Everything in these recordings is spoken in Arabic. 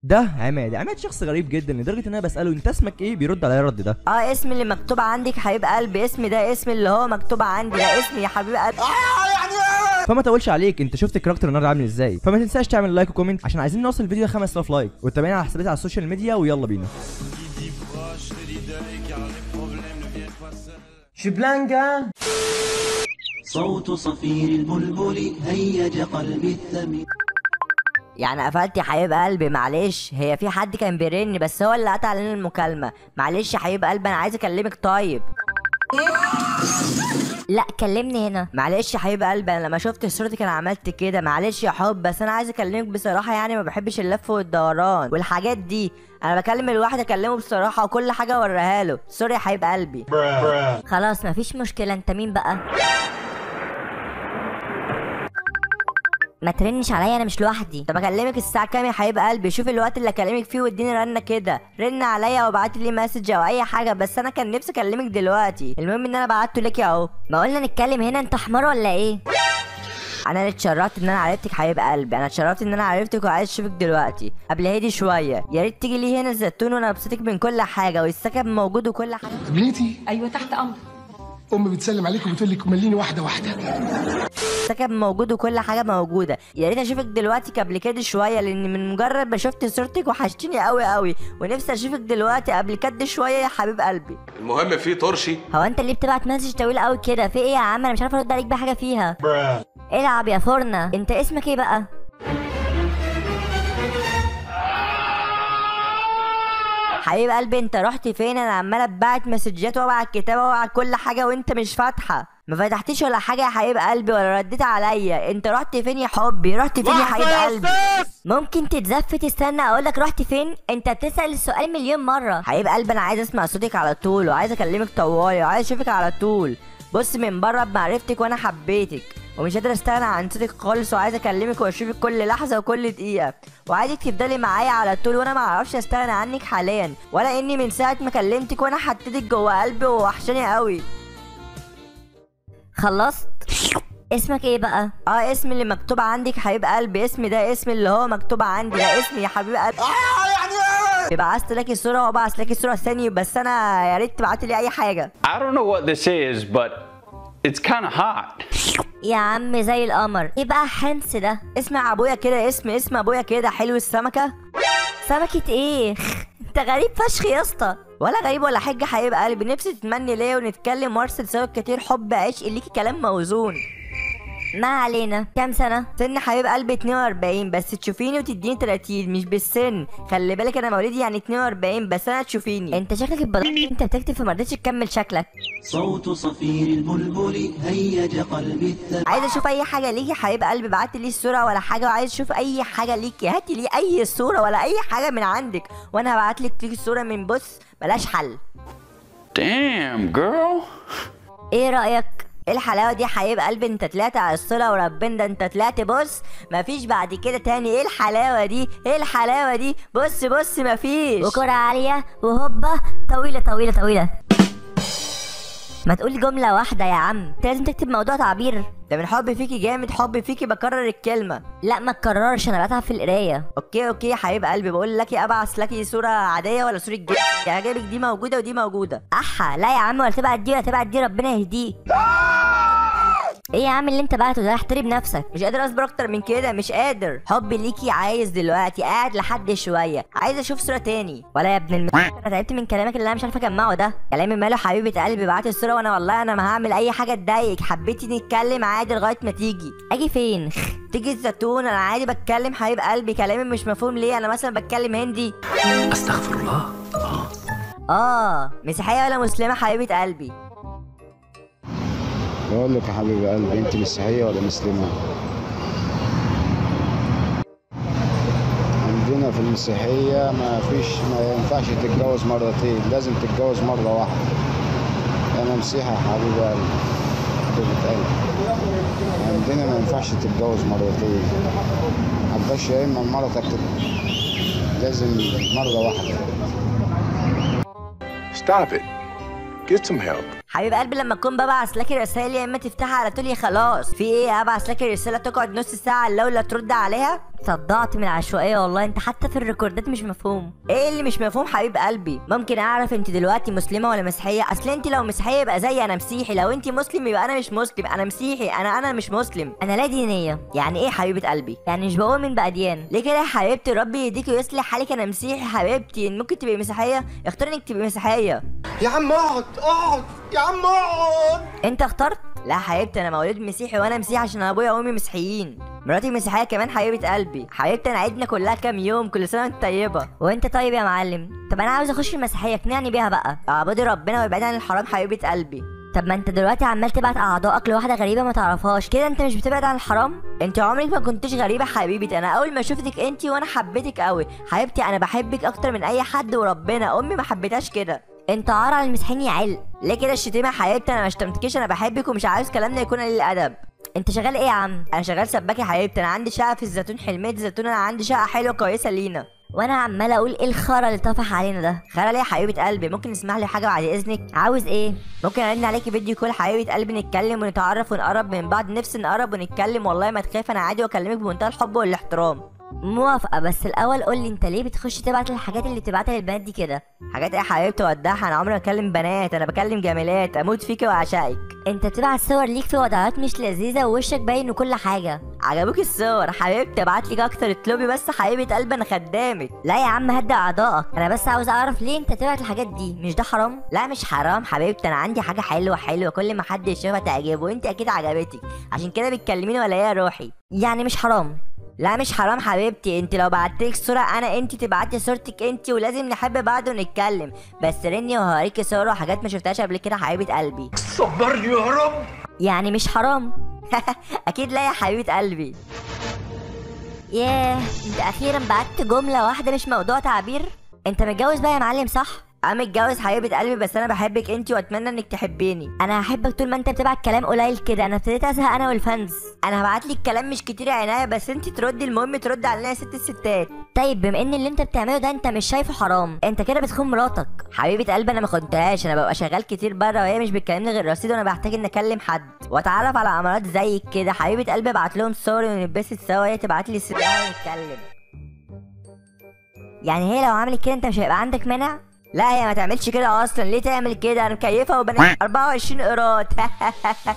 ده عماد شخص غريب جدا لدرجه ان انا بساله انت اسمك ايه بيرد عليا الرد ده. اسم اللي مكتوب عندك حبيب قلبي، اسمي ده اسم اللي هو مكتوب عندي، ده اسمي يا حبيب قلبي. فما تقولش عليك، انت شفت الكاركتر النهارده عامل ازاي؟ فما تنساش تعمل لايك وكومنت عشان عايزين نوصل الفيديو ده 5000 لايك، وتابعنا على حساباتي على السوشيال ميديا ويلا بينا. شبلانجا صوت صفير البلبل هيج قلبي الثمين. يعني قفلت يا حبيب قلبي؟ معلش، هي في حد كان بيرن بس هو اللي قطع لنا المكالمه. معلش يا حبيب قلبي، انا عايز اكلمك. طيب لا كلمني هنا. معلش يا حبيب قلبي، انا لما شفت صورتك انا عملت كده. معلش يا حب، بس انا عايز اكلمك بصراحه، يعني ما بحبش اللف والدوران والحاجات دي. انا بكلم الواحد اكلمه بصراحه وكل حاجه اوريها له. سوري يا حبيب قلبي. خلاص مفيش مشكله. انت مين بقى؟ ما ترنش عليا، انا مش لوحدي. طب اكلمك الساعه كام يا حبيب قلبي؟ شوف الوقت اللي اكلمك فيه واديني رنه كده. رن عليا وابعت لي مسج او اي حاجه، بس انا كان نفسي اكلمك دلوقتي. المهم ان انا بعته لك اهو. ما قلنا نتكلم هنا، انت حمار ولا ايه؟ انا اللي اتشرفت ان انا عرفتك حبيب قلبي. انا اتشرفت ان انا عرفتك وعايز اشوفك دلوقتي. قبل هدي شويه، يا ريت تيجي لي هنا الزيتون وانا ابسطك من كل حاجه، والسكن موجود وكل حاجه. قبليتي؟ ايوه تحت امر. امي بتسلم عليك وبتقول لك مليني واحده واحده. السكن موجود وكل حاجه موجوده. يا ريت اشوفك دلوقتي قبل كده شويه، لان من مجرد ما شفت صورتك وحشتني قوي قوي، ونفسي اشوفك دلوقتي قبل كده شويه يا حبيب قلبي. المهم في طرشي. هو انت اللي بتبعت مسج طويل قوي كده؟ في ايه يا عم؟ انا مش عارفه ارد عليك بحاجه فيها. العب يا فرنه. انت اسمك ايه بقى؟ حبيب قلبي انت رحت فين؟ انا عماله اتبعت مسجات وابعت كتابه وابعت كل حاجه وانت مش فاتحه. ما فتحتيش ولا حاجه يا حبيب قلبي ولا رديت عليا. انت رحت فين يا حبي؟ رحت فين يا حبيب قلبي؟ ممكن تتزف تستنى اقول لك رحت فين؟ انت بتسال السؤال مليون مره. حبيب قلبي انا عايز اسمع صوتك على طول، وعايز اكلمك طوالي، وعايز اشوفك على طول. بص، من بره بمعرفتك وانا حبيتك ومش قادر استغنى عن صوتك خالص، وعايز اكلمك واشوفك كل لحظه وكل دقيقه، وعايزك تفضلي معايا على طول، وانا ما اعرفش استغنى عنك حاليا، ولا اني من ساعه ما كلمتك وانا حطيتك جوه قلبي ووحشاني قوي. خلصت؟ اسمك ايه بقى؟ اسم اللي مكتوب عندك حبيب قلبي، اسمي ده اسم اللي هو مكتوب عندي، ده اسمي يا حبيب قلبي. بعت لك الصوره وابعت لك الصوره ثاني، بس انا يا ريت تبعت لي اي حاجه. I don't know what this is but it's kind of hot. يا عم زي القمر. ايه بقى حنس ده؟ اسمع ابويا كده، اسم ابويا كده. حلو السمكه. سمكه ايه؟ انت غريب فشخ يا اسطى. ولا غريب ولا حاجه حبيب قلبي. نفسي تتمني ليا ونتكلم وارسل سوا كتير حب عشق ليكي كلام موزون. ما علينا. كام سنه؟ سن حبيب قلبي 42، بس تشوفيني وتديني 30 مش بالسن. خلي بالك انا مواليدي يعني 42، بس انا تشوفيني. انت شكلك اتبضحت انت بتكتب، فما رضيتش تكمل شكلك. صوت صفير البلبل هيج قلبي الثمين. عايز اشوف اي حاجه ليكي حبيب قلبي. بعت لي الصوره ولا حاجه، وعايز اشوف اي حاجه ليكي. هاتي لي اي صوره ولا اي حاجه من عندك وانا هبعت لك الصوره من بص ملاش حل. Damn girl. ايه رايك؟ ايه الحلاوه دي يا حبيب قلبي؟ انت طلعت على الصوره وربنا، ده انت طلعت بص مفيش بعد كده تاني. ايه الحلاوه دي؟ ايه الحلاوه دي؟ بص مفيش. وكرة عاليه وهوبا طويله طويله طويله. ما تقول جمله واحده يا عم، انت لازم تكتب موضوع تعبير. ده من حبي فيكي جامد، حبي فيكي بكرر الكلمه. لا ما تكررش، انا بتعب في القرايه. اوكي يا حبيب قلبي. بقول لك ابعت لك صوره عاديه ولا صوره جيب؟ يعجبك دي موجوده ودي موجوده. لا يا عم، ولا تبعت دي ولا تبعت دي، ربنا يهديك. ايه يا عم اللي انت بعته ده؟ احترم نفسك. مش قادر اصبر اكتر من كده، مش قادر. حبي ليكي عايز دلوقتي قاعد لحد شويه، عايز اشوف صوره تاني. ولا يا ابن انا تعبت من كلامك اللي انا مش عارفه اجمعه ده. كلامي ماله حبيبه قلبي؟ بعت الصوره وانا والله انا ما هعمل اي حاجه تضايقك. حبيتي نتكلم عادي لغايه ما تيجي. اجي فين؟ تيجي الزيتون. انا عادي بتكلم حبيب قلبي. كلامي مش مفهوم ليه؟ انا مثلا بتكلم هندي. استغفر الله. مسيحيه ولا مسلمه حبيبه قلبي؟ بقول لك يا حبيب قلبي، انت مسيحيه ولا مسلمه؟ عندنا في المسيحيه ما ينفعش تتجوز مرتين، لازم تتجوز مره واحده. انا مسيحي يا حبيب قلبي، حبيبه قلبي. عندنا ما ينفعش تتجوز مرتين. عباش يا اما مرتك لازم مره واحده. Stop it. Get some help. حبيب قلبي لما تكون ببعت لك رسائل يا اما تفتحها على طول يا خلاص. في ايه ابعت لك رساله تقعد نص ساعه لولا ترد عليها؟ صدعت من العشوائيه والله. انت حتى في الريكوردات مش مفهوم. ايه اللي مش مفهوم حبيب قلبي؟ ممكن اعرف انت دلوقتي مسلمه ولا مسيحيه؟ اصل انت لو مسيحيه يبقى زي انا مسيحي، لو انت مسلم يبقى انا مش مسلم، انا مسيحي، انا مش مسلم، انا لا دينيه. يعني ايه حبيبه قلبي؟ يعني مش بؤمن باديان. ليه كده يا حبيبتي؟ ربي يهديكي ويصلح حالك. انا مسيحي حبيبتي، ممكن تبقي مسيحيه، اختاري انك تبقي مسيحيه. يا عم اقعد يا عم اقعد. انت اخترت؟ لا حبيبتي انا مولود مسيحي وانا مسيحي عشان ابويا وامي مسيحيين. مراتي مسيحيه كمان حبيبه قلبي. حبيبتي انا عيدنا كلها كام يوم، كل سنه وانت طيبه. وانت طيب يا معلم. طب انا عاوز اخش المسيحيه، اقنعني بيها بقى. اعبدي ربنا وابعدي عن الحرام حبيبه قلبي. طب ما انت دلوقتي عمال تبعت اعضائك لواحده غريبه ما تعرفهاش، كده انت مش بتبعد عن الحرام؟ انت عمرك ما كنتش غريبه حبيبتي. انا اول ما شفتك انت وانا حبيتك قوي حبيبتي. انا بحبك اكتر من اي حد وربنا امي ما حبيتهاش كده. انت عار على المسيحيين يا عيل. ليه كده الشتيمه حبيبتي؟ انا ما شتمتكيش، انا بحبك ومش عاوز كلامنا يكون قليل الادب. انت شغال ايه يا عم؟ انا شغال سباك يا حبيبتي. انا عندي شقه في الزيتون، حلميه الزيتون. انا عندي شقه حلوه كويسه لينا. وانا عماله اقول ايه الخرا اللي طفح علينا ده؟ خرا ليه يا حبيبه قلبي؟ ممكن نسمح لي حاجه بعد اذنك؟ عاوز ايه؟ ممكن ارن عليكي فيديو كول حبيبه قلبي، نتكلم ونتعرف ونقرب من بعض. نفسي نقرب ونتكلم والله ما تخاف، انا عادي واكلمك بمنتهى الحب والاحترام. موافقه، بس الاول قول لي انت ليه بتخش تبعت الحاجات اللي بتبعتها للبنات دي كده؟ حاجات ايه يا حبيبتي ودعها؟ انا عمري ما اكلم بنات، انا بكلم جميلات. اموت فيكي واعشقك. انت بتبعت صور ليك في وضعات مش لذيذه ووشك باين وكل حاجه. عجبوك الصور حبيبتي؟ ابعت لك اكتر اطلبي بس حبيبه قلبي انا خدامك. لا يا عم هدى اعضائك، انا بس عاوز اعرف ليه انت تبعت الحاجات دي. مش ده حرام؟ لا مش حرام حبيبتي. انا عندي حاجه حلوه كل ما حد يشوفها تعجبه، وانت اكيد عجبتك عشان كده بتكلميني ولا ايه يا روحي؟ يعني مش حرام؟ لا مش حرام حبيبتي. انت لو بعتلك صورة انا انت تبعتي صورتك انت، ولازم نحب بعض ونتكلم. بس رني وهوريكي صور وحاجات ما شفتهاش قبل كده حبيبة قلبي. صبرني يا رب. يعني مش حرام؟ اكيد لا يا حبيبة قلبي. ياه انت اخيرا بعت جملة واحدة مش موضوع تعبير. انت متجوز بقى يا معلم صح؟ انا متجوز حبيبه قلبي، بس انا بحبك انت واتمنى انك تحبيني. انا هحبك طول ما انت بتبعت كلام قليل كده. انا ابتديت ازهق انا والفانز. انا هبعت لك كلام مش كتير يا عناية، بس انت تردي. المهم تردي علينا يا ست الستات. طيب بما ان اللي انت بتعمله ده انت مش شايفه حرام، انت كده بتخون مراتك. حبيبه قلبي انا ما خنتهاش، انا ببقى شغال كتير بره وهي مش بتكلمني غير رصيد، وانا بحتاج ان اكلم حد واتعرف على امارات زيك كده. حبيبه قلبي ابعت لهم صوري ونتبسط سوا، هي تبعت لي صورها ونتكلم. يعني هي لو عملت كده انت مش هيبقى عندك مانع؟ لا هي ما تعملش كده اصلا. ليه تعمل كده؟ انا مكيفه وبنام 24 قيراط.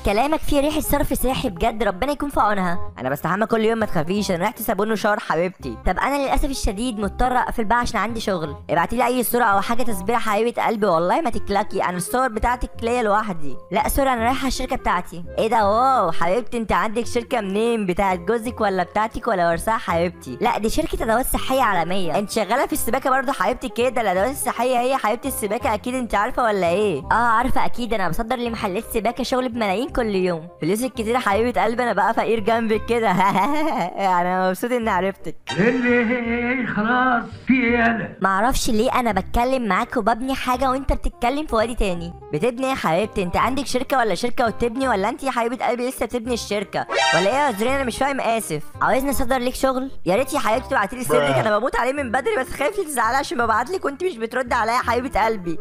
كلامك فيه ريحه صرف صحي بجد، ربنا يكون في عونها. انا بستحمى كل يوم ما تخافيش، انا ريحتي صابون وشاور حبيبتي. طب انا للاسف الشديد مضطره اقفل بقى عشان عندي شغل. ابعتي لي اي صوره او حاجه تسبيره حبيبه قلبي والله ما تكلكي. انا الصور بتاعتك ليا لوحدي. لا سوري انا رايحه الشركه بتاعتي. ايه ده؟ واو حبيبتي انت عندك شركه منين؟ بتاعت جوزك ولا بتاعتك ولا ورثها حبيبتي؟ لا دي شركه ادوات صحيه عالميه. انت شغاله في السباكه برضه حبيبتي كده؟ الادوات الصحيه هي حبيبتي السباكه اكيد انت عارفه ولا ايه؟ عارفه اكيد. انا بصدر لمحلات سباكه شغل بملايين كل يوم. فلوسك كتير يا حبيبه قلبي، انا بقى فقير جنبك كده. انا مبسوط اني عرفتك. اللي خلاص في ايه؟ انا معرفش ليه انا بتكلم معاك وببني حاجه وانت بتتكلم في وادي تاني. بتبني ايه يا حبيبتي؟ انت عندك شركه ولا شركه وتبني، ولا انت يا حبيبه قلبي لسه بتبني الشركه ولا ايه يا زرين؟ انا مش فاهم اسف. عاوزني اصدر ليك شغل؟ يا ريت يا حبيبتي تبعتي لي سيرتك، انا بموت عليه من بدري، بس خايف تزعلي عشان ببعت لك وانت مش بترد عليا يا حبيبه قلبي.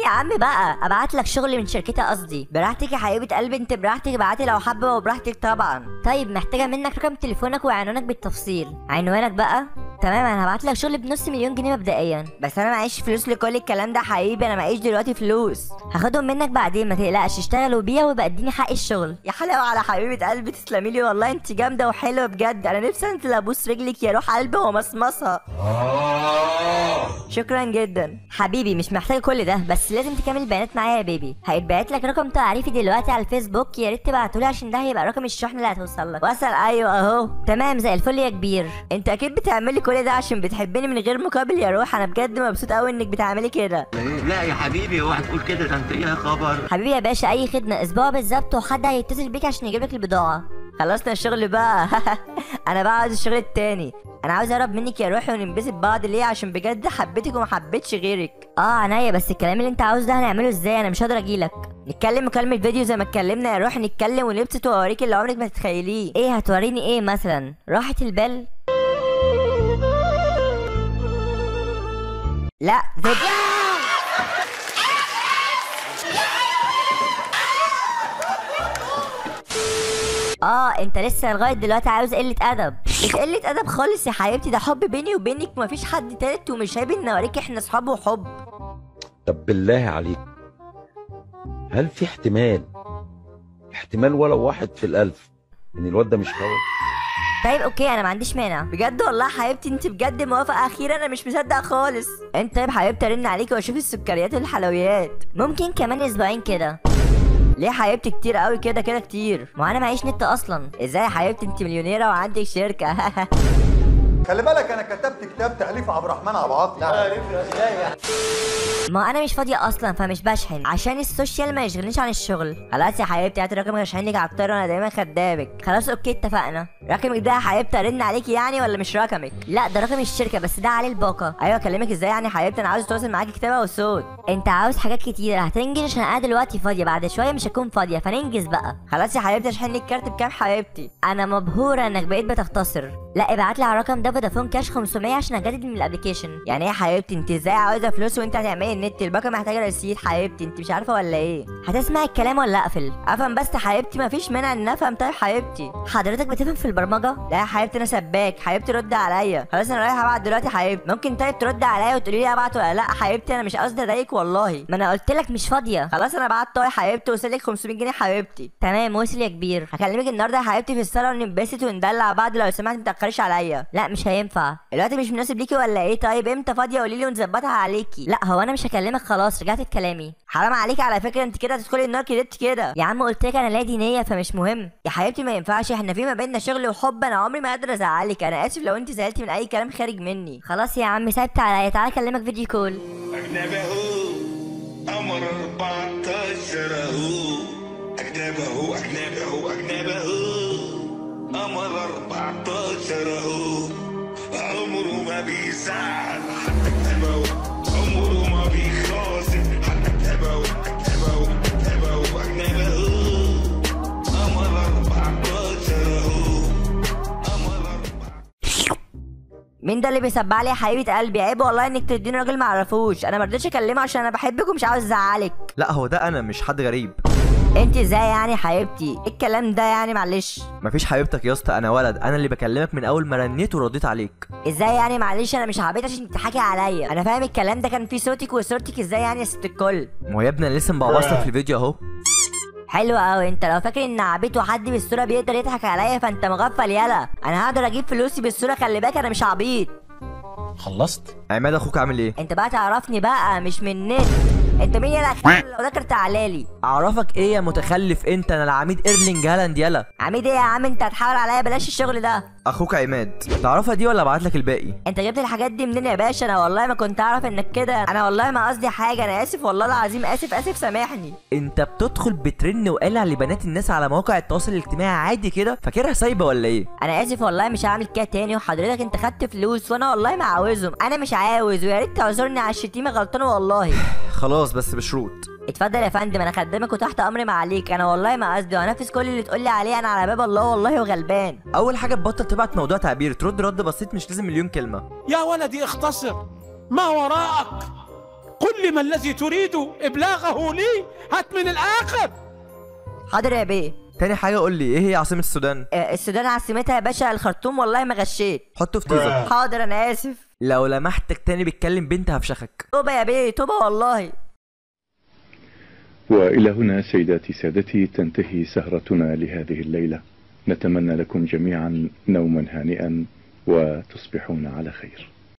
يا عم بقى ابعت لك شغل من شركتي قصدي. براحتك يا حبيبه قلبي، انت براحتك ابعتي لو حابه وبراحتك طبعا. طيب محتاجه منك رقم تليفونك وعنوانك بالتفصيل. عنوانك بقى؟ تمام انا هبعت لك شغل بنص مليون جنيه مبدئيا. بس انا معيش فلوس لكل الكلام ده حبيبي، انا معيش دلوقتي فلوس. هاخدهم منك بعدين ما تقلقش. اشتغل وبيع ويبقى اديني حق الشغل. يا حلاوه على حبيبه قلبي، تسلمي لي والله انت جامده وحلوه بجد. انا نفسي انزل ابوس رجلك يا روح قلبي ومصمصها. شكرا جدا حبيبي. مش محتاجه كل ده، بس لازم تكمل البيانات معايا يا بيبي. هيتبعت لك رقم تعريفي دلوقتي على الفيسبوك، يا ريت تبعتولي عشان ده هيبقى رقم الشحن اللي هتوصل لك. وصل؟ ايوه اهو تمام زي الفل يا كبير. انت اكيد بتعملي كل ده عشان بتحبني من غير مقابل يا روح. انا بجد مبسوط قوي انك بتعملي كده. لا يا حبيبي اوعى تقول كده، ده انت يا خبر. حبيبي يا باشا اي خدمه، اسبوع بالظبط وحد هيتصل بيك عشان يجيب لك البضاعه. خلصنا الشغل بقى. انا بقى عاوز الشغل التاني. انا عاوز اقرب منك يا روحي وننبسط بعض. ليه؟ عشان بجد حبيتك وما حبيتش غيرك. عنيا، بس الكلام اللي انت عاوز ده هنعمله ازاي؟ انا مش هقدر اجيلك. نتكلم مكالمه فيديو زي ما اتكلمنا يا روحي. نتكلم ونبسط واوريك اللي عمرك ما تتخيليه. ايه هتوريني ايه مثلا؟ راحه البال؟ لا انت لسه لغايه دلوقتي عاوز قله ادب؟ مش قله ادب خالص يا حبيبتي، ده حب بيني وبينك ومفيش حد تالت، ومش عيب ان اوريك احنا اصحاب وحب. طب بالله عليك، هل في احتمال ولو 1 في ال1000 ان الواد ده مش هو؟ طيب اوكي انا ما عنديش مانع بجد والله يا حبيبتي، انت بجد موافقه اخيرا؟ انا مش مصدق خالص. انت طيب حبيبتي ارن عليكي واشوف السكريات والحلويات، ممكن كمان اسبوعين كده. ليه حبيبتي كتير قوي كده كتير؟ ما انا معيش نت اصلا. ازاي يا حبيبتي انت مليونيره وعندك شركه؟ خلي بالك انا كتبت كتاب تأليف عبد الرحمن عبد العاطي. ما انا مش فاضيه اصلا فمش بشحن عشان السوشيال ما يشغلنيش عن الشغل. خلاص يا حبيبتي هات رقمك اشحنك على الطياره وانا دايما خدامك. خلاص اوكي اتفقنا. رقمك ده يا حبيبتي ارن عليكي يعني ولا مش رقمك؟ لا ده رقم الشركه بس ده عليه الباقه. ايوه اكلمك ازاي يعني يا حبيبتي؟ انا عاوز اتواصل معاكي كتابه وصوت. انت عاوز حاجات كتير هتنجز عشان انا دلوقتي فاضيه، بعد شويه مش هكون فاضيه فننجز بقى. خلاص يا حبيبتي اشحن لك كارت بكام حبيبتي؟ انا مبهوره انك بقيت بتختصر. لا ابعت لي على الرقم ده فودافون كاش 500 عشان اجدد من الابلكيشن. يعني ايه يا حبيبتي انت ازاي عاوزه فلوس وانت هتعملي النت؟ الباقه محتاجه رصيد حبيبتي، انت مش عارفه ولا ايه؟ هتسمع الكلام ولا اقفل؟ افهم بس يا حبيبتي، مفيش مانع ان افهم. طيب حبيبتي حضرتك بتفهم في البرمجه؟ لا يا حبيبتي انا سباك. حبيبتي رد عليا. خلاص انا رايحه ابعت دلوقتي حبيبتي. ممكن طيب ترد عليا وتقولي لي ابعت ولا لا حبيبتي؟ انا مش قصدي اضايقك والله، ما انا قلت لك مش فاضيه. خلاص انا بعت يا حبيبتي وصل لك 500 جنيه حبيبتي. تمام وصل يا كبير. هكلمك النهارده يا حبيبتي في الصاله وننبسط وندلع بعض لو سمحت ما تاخريش عليا. لا مش هينفع الوقت مش مناسب ليكي ولا ايه؟ طيب امتى فاضيه قولي لي ونظبطها عليكي. لا هو انا مش هكلمك خلاص، رجعت في كلامي. حرام عليكي على فكره، انت كده هتدخلي النار كده. يا عم قلت لك انا لا دينيه فمش مهم يا حبيبتي. ما ينفعش، احنا في ما بيننا شغل وحب. انا عمري ما قادره ازعلك. انا اسف لو انت زعلتي من اي كلام خارج مني. خلاص يا عم سايبت عليا، تعالى اكلمك فيديو كول. اجنبي اهو قمر 14 اهو. اجنبي اهو قمر 14 اهو. عمره ما بيزعل حتى كتابه، عمره ما بيخاصم حتى كتابه. اجنبي اهو قمر 14 اهو. مين ده اللي بيسبع لي يا حبيبه قلبي؟ عيب والله انك تديني راجل ما اعرفوش. انا ما رضيتش اكلمه عشان انا بحبك ومش عاوز ازعلك. لا هو ده انا مش حد غريب. انت ازاي يعني يا حبيبتي؟ ايه الكلام ده يعني؟ معلش مفيش حبيبتك يا اسطى، انا ولد، انا اللي بكلمك من اول ما رنيت ورديت عليك. ازاي يعني؟ معلش انا مش عبيط عشان تضحكي عليا. انا فاهم الكلام ده كان فيه صوتك وصورتك. ازاي يعني يا ست الكل؟ ما هو يا ابني انا لسه مبوظلك في الفيديو اهو. حلو قوي. انت لو فاكر ان عبيط وحد بالصوره بيقدر يضحك عليا فانت مغفل يالا. انا هقدر اجيب فلوسي بالصوره، خلي بالك انا مش عبيط. خلصت؟ عماد اخوك عامل ايه؟ انت بقى تعرفني بقى مش من النت. انت مين يالا؟ لو ذاكر تعالى لي. اعرفك ايه يا متخلف انت؟ انا العميد ايرلينج هالاند يالا. عميد ايه يا عم؟ انت هتحاول عليا، بلاش الشغل ده. اخوك عماد تعرفها دي ولا ابعت لك الباقي؟ انت جبت الحاجات دي منين يا باشا؟ انا والله ما كنت اعرف انك كده. انا والله ما قصدي حاجه، انا اسف والله العظيم، اسف سامحني. انت بتدخل بترن وقالع لبنات الناس على مواقع التواصل الاجتماعي عادي كده، فاكرها سايبه ولا ايه؟ انا اسف والله مش هعمل كده تاني. وحضرتك انت خدت فلوس وانا والله ما عاوزهم. انا مش عاوز، ويا ريت تعذرني على الشتيمه، غلطان والله. خلاص بس بشروط. اتفضل يا فندم، انا خدامك وتحت امري ما عليك. انا والله ما قصدي، وهنفذ كل اللي تقول لي عليه. انا على باب الله والله وغلبان. اول حاجه تبطل تبعت موضوع تعبير، ترد رد بسيط مش لازم مليون كلمه. يا ولدي اختصر ما وراءك، قل لي ما الذي تريد ابلاغه لي، هات من الاخر. حاضر يا بيه. تاني حاجه قول لي ايه هي عاصمه السودان؟ السودان عاصمتها يا باشا الخرطوم. والله ما غشيت. حطه في تيزر. حاضر انا اسف. لو لمحتك تاني بتكلم بنت هفشخك. توبه يا بيه توبه والله. وإلى هنا سيداتي سادتي تنتهي سهرتنا لهذه الليلة. نتمنى لكم جميعا نوما هانئا وتصبحون على خير.